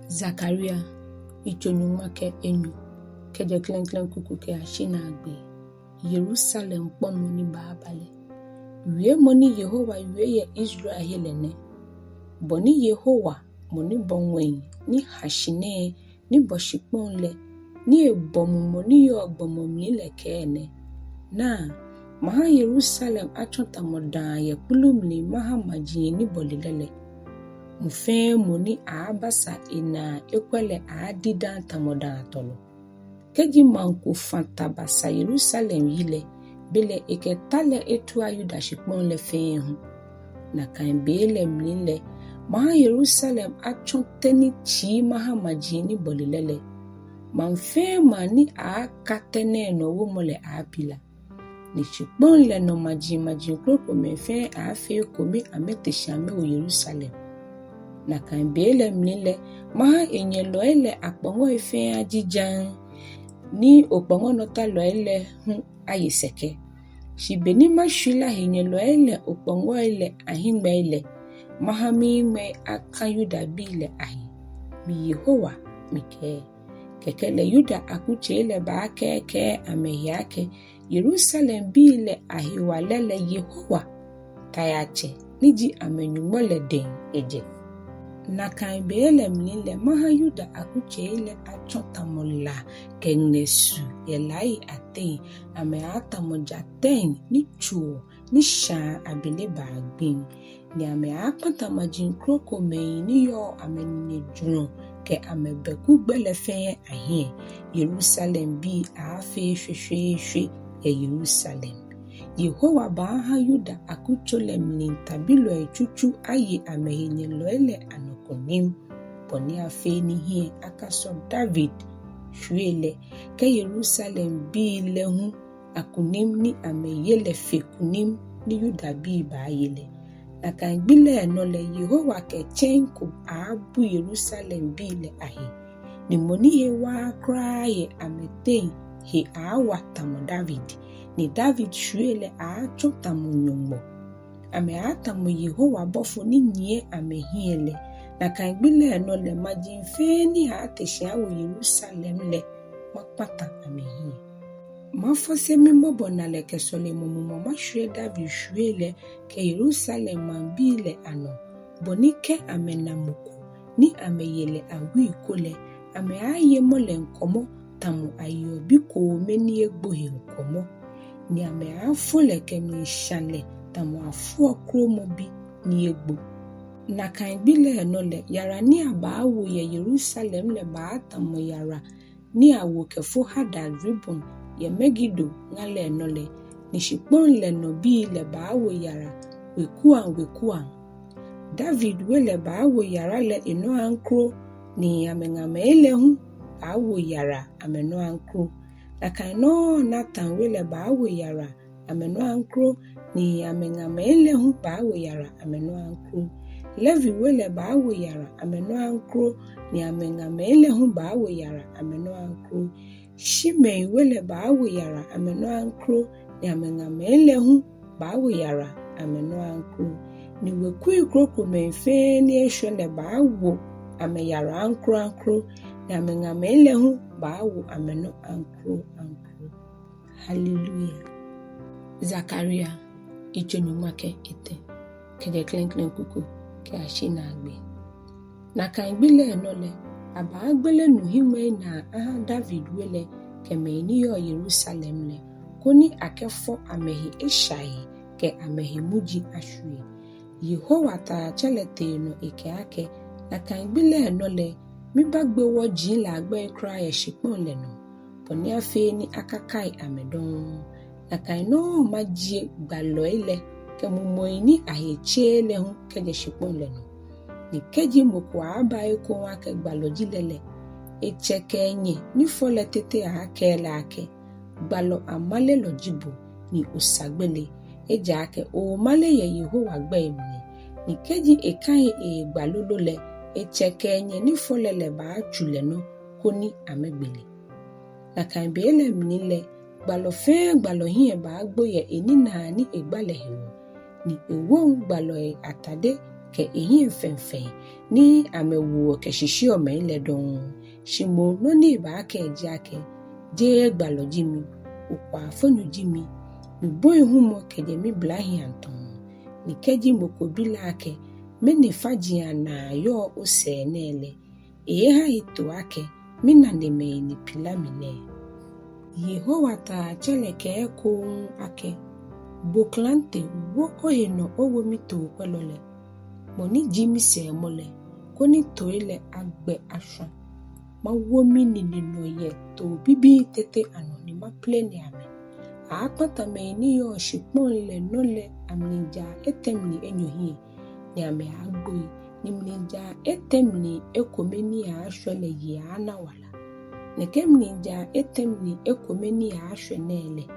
Zakaria ichonyumake enyu keje klen kuku ke ashina agbe Yerusalem pomo ni baabale wie moni Yehowa wie ye Israel helene boni Yehowa moni bonwen ni hashine ni boshiponle ni ebomu moni yo ogbomomni lekene na maha Yerusalem achota modan ye kulumli maha maji ni bolilele mufe moni abasa ina ekwele adidan tamodan atolo keji manku fantabasa Yerusalem yile bele eketale etua yuda shipon le fehu na kan bele mlile maha Yerusalem achonteni chi maha majini bolilele manfe mani akatene no womole apila ni shipon le no maji krokomɛi fe afe komi ameteshame o Yerusalem na kan bele mlile maha enyelo ele akpongo efe ajijan ni okpongo nota lo ele ayeseke shibeni mashula enyelo ele okpongo ele ahingbe ele maha mime akayuda bile ahi mi Yehowa mike kekele yuda akuche ele ba ke ameyake Yerusalem bile ahi walele Yehowa tayache niji amenyumole den eje na kan bele mlile maha yuda akuche ile achotamola kengnesu elai aten ame atamojaten ni chuo ni sha abele bagbin ni ame apata majin krokomɛi ni yo amenye juno ke amebeku gbelefe ahe Yerusalem bi afe hwehwehwe Yerusalem Yehowa baha yuda akuchole mlintabilo echuchu aye amehenye loele anokonim poni afe ni hie akaso David hwele ke Yerusalem bi lehu akunim ni ameyele fekunim ni yuda bi ba yele na kan gbile enole Yehowa ke chenko abu Yerusalem bi le ahe ni moni he wa kraye ameten he awa tamo David ni David shwele achota munyumbo ame atamu Yehowa bofo ni nye amehiele na kan gbile enole majinfeni ateshia wo Yerusalem le mapata amehie mafose mimobo na leke sole mumu mashwe David shwele ke Yerusalem mambile ano bonike amenamuko ni ameyele awi kole ame aye mole nkomo tamu ayobi ko meni egbohe nkomo ni ame afole kemi shale tamu afu okromo bi ni egbo na kan bile enole yara ni abawo ye Yerusalem le ba tamu yara ni awokefo hada ribbon ye megido ngale enole ni shipon le no bi le bawo yara wekuan David wele bawo yara le eno ankro ni amengame elehu bawo yara ameno ankro na kan no Nathan wele bawo yara ameno ankro ni amengame elehu bawo yara ameno ankro Levi wele bawo yara ameno ankro ni amengame elehu bawo yara ameno ankro Shimei wele bawo yara ameno ankro ni amengame elehu bawo yara ameno ankro ni weku krokomɛi fe ni ehwele bawo ame yara ankro ni amengame elehu bawo ameno ankro Hallelujah Zakaria ichonyumake ete keje klen kuku ke ashina agbe na kan gbile enole aba agbele nuhime na David wele keme ni yo Yerusalem le koni akefo amehi eshai ke amehi muji ashwe Yehowa ta chelete no eke na kan gbile enole mi bagbe woji la agbe kra ye shipon le no poni afe ni akakai amedon na kan no maji gbalo ile ke mumoyi ni aheche le hu keje shipon le no ni keji mokwa abai ko wa ke gbalo jilele echeke enye ni fole tete akele ake gbalo amale lojibo ni usagbele eja ake o male ye Yehowa gbe emi ni keji ekan gbalo lole echeke enye ni fole le ba chule no koni amegbele na kan bele mnile gbalo fe gbalo hie ba gboye eni na ni egbale hewo ni ewo gbalo atade ke ehi mfemfen ni amewo ke shishi o me le don shimo no ni ba ka ejake je gbaloji mi ukwa fonuji mi boy humo ke de mi blahi anton ni keji mokobila ke meni faji na yo ose nele ha ito ake mina ne me ni pilamine Yehowa ta cheleke ko ake boklante wo oye no owo mi to pelole moni jimi se mole koni to ile agbe asho ma wo mi ni no ye to bibi tete anoni ma pleni ame akpata me ni yo shipon le no le amnija etemni enyohi ni ame agbo ni mnija etemni ekomeni a hwele ye ana wala nekemnija etemni ekomeni a hwenele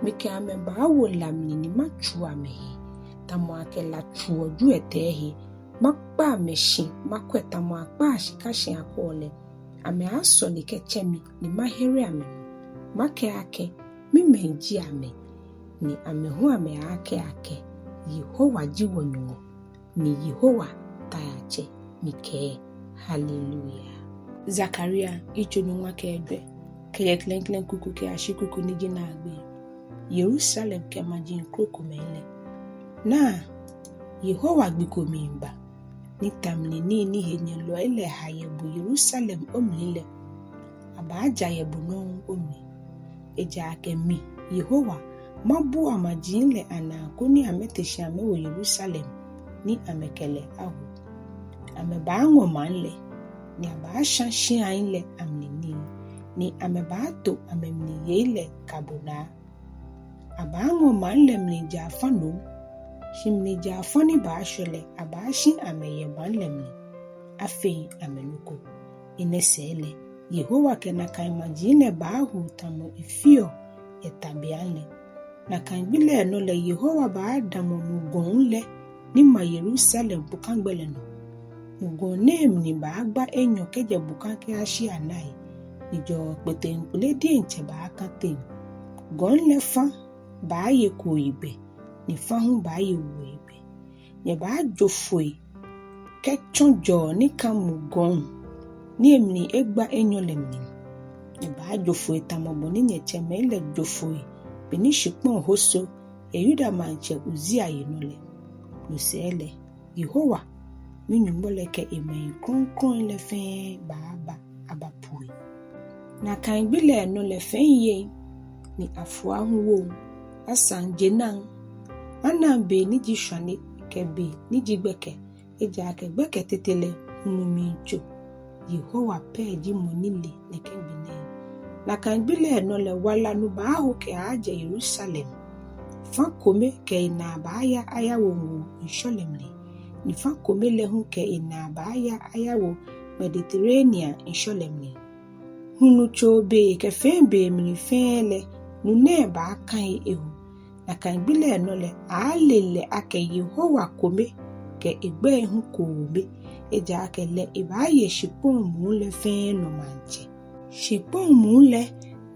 meke ame ba wo lamni ni machu ame tamo akela chuo ju etehi makpa meshi makweta mo akpa shikashi akole ame aso ni kechemi ni mahere ame make ake mi menji ame ni ame hu ame ake Yehowa jiwonyo ni Yehowa tayache mike hallelujah Zakaria ichonu nwa ke egbe ke klenklen kuku ke ashikuku ni gina agbe Yerusalem ke maji krokomɛi na Yehowa gbikomi mba ni tamni ni henye lo ile haye bu Yerusalem omlile aba aja ye bu no omi eja ake mi Yehowa mabu amaji le ana koni ameteshi ame wo Yerusalem ni amekele ahu ame ba anwo manle ni aba ashashi anle amnini ni ame ba to amemni yele kabona abango manle mnija afano shimnija afani ba ashole abashi ameye manle mni afei amenuko inesele Yehowa kena kaimajine ba hu tamo ifio yetabianle na kangbile no le Yehowa ba adamo mugonle ni ma Yerusalem bukangbele no mugone mni ba agba enyo keje bukanke ashi anai nijo pete nkule di enche ba akate gonle fa ba ye ko ibe ni fa hu ba ye wo ibe ye ba jofoi ke chonjo ni kamugon ni emni egba enyolemni ye ba jofoi tamobo ni nyeche mele jofoi beni shipon hoso eyuda manche uzia yenole lusele Yehowa minyumbole ke eme kronkron le fe baaba abapui na kan bile no le fe ye ni afua huwo asanje nan anambe ni jishwane kebe ni jigbeke eja ke gbeke tetele hunumijo Yehowa peji monile ne kembine na kan bile no le wala nu ba hu ke aje Yerusalem fa kome ke na ba ya ayawo insholemle ni fa kome le hu ke na ba ya ayawo Mediterranean insholemle hunu chobe ke fembe mni fele nune ba kan ehu na kan bile no le alele ake Yehowa kome ke egbe hu kobe eja ake le ibaye shipon mu le fe no manche shipon mu le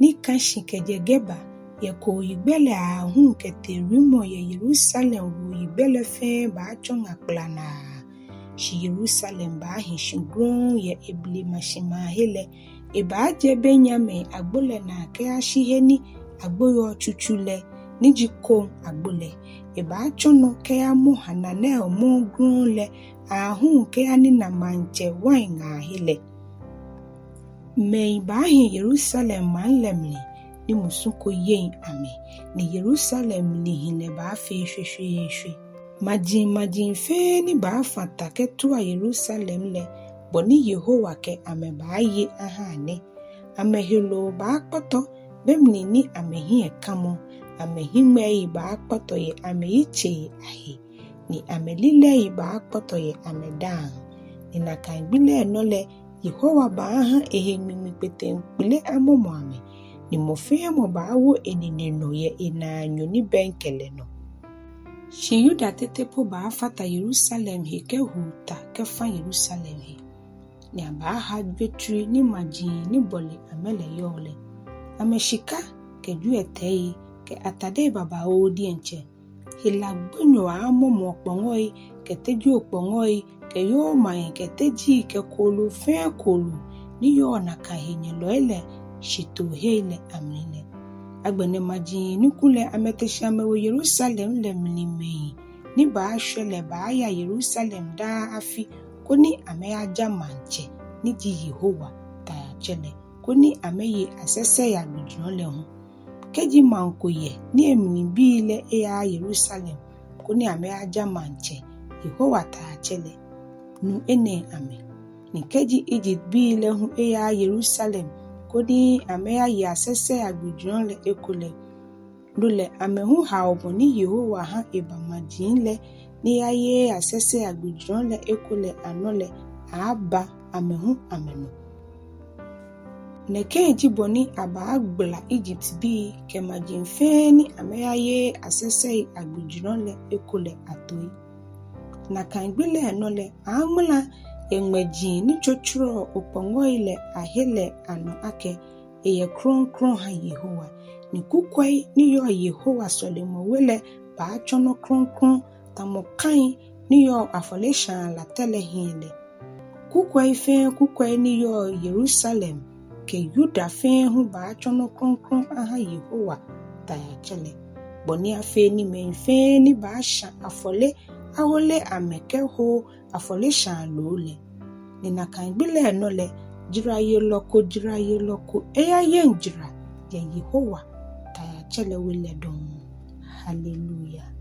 ni kan shikeje geba ye ko igbele ahun ke terimo ye Yerusalem wo igbele fe ba chonga plana shi Yerusalem ba hin shigron ye ebli mashima hele eba je Benyame agbole na ke ashiheni agboyo chuchule nijiko agbole eba chono ke amu hanane omo grunle ahun ke ani na manche wine ahile me ba hin Yerusalem manlemli ni musuko yen ame ni Yerusalem ni hine ba fe hwehwehwe majin fe ni ba fata ke to a Yerusalem le boni Yehowa ke ame ba ye ahane ame hilo ba kpoto bemni ni ame hi ekamo ame hi mei ba kpoto ye ame iche ahi ni ame lile ba kpoto ye ame dan ni na kan bile no le Yehowa ba ha ehemimi pete nkule amomo ame ni mofia mo ba wo enine no ye enanyo ni benkele no shi yuda tetepo ba fata Yerusalem he ke huta ke fa Yerusalem he ni aba ha betri ni maji ni bole amele yole ameshika ke ju etei ke atade baba odi enche hilagbenyo amomo kpongoi keteji okpongoi ke yo mai keteji ke kolu fe kolu ni yo na kahenye loele shito hele amine agbene maji ni kule ameteshame wo Yerusalem le mlimei ni ba shele ba ya Yerusalem da afi koni ameaja manche ni ji Yehowa ta chele koni ameye asese ya gudro le ho keji mankoye ni emini bile ya Yerusalem koni ameaja manche Yehowa ta chele nu ene ame ni keji Egypt bile hu ya Yerusalem koni ameaye asese ya gudro le ekole lule amehu haobo ni Yehowa ha ebamajinle ni aye asese ya gudro le ekole anole aba amehu amenu neke jiboni aba agbla Egypt bi kemajinfeni ameaye asese agbujiro le ekole atoi na kangbele enole amula enweji ni chochuro opongo ile ahele ano ake eye kron ha Yehowa ni kukwai ni yo Yehowa solemo wele ba achono kron tamokai ni yo afolesha la telehile kukwai ni yo Yerusalem ke Yuda fe hu ba achono kron aha Yehowa ta ya chele boni afe ni menfe ni ba sha afole awole ameke ho afole sha lole ni na kan gbele no le jiraye loko eya yenjira ya Yehowa ta ya chele wele don hallelujah.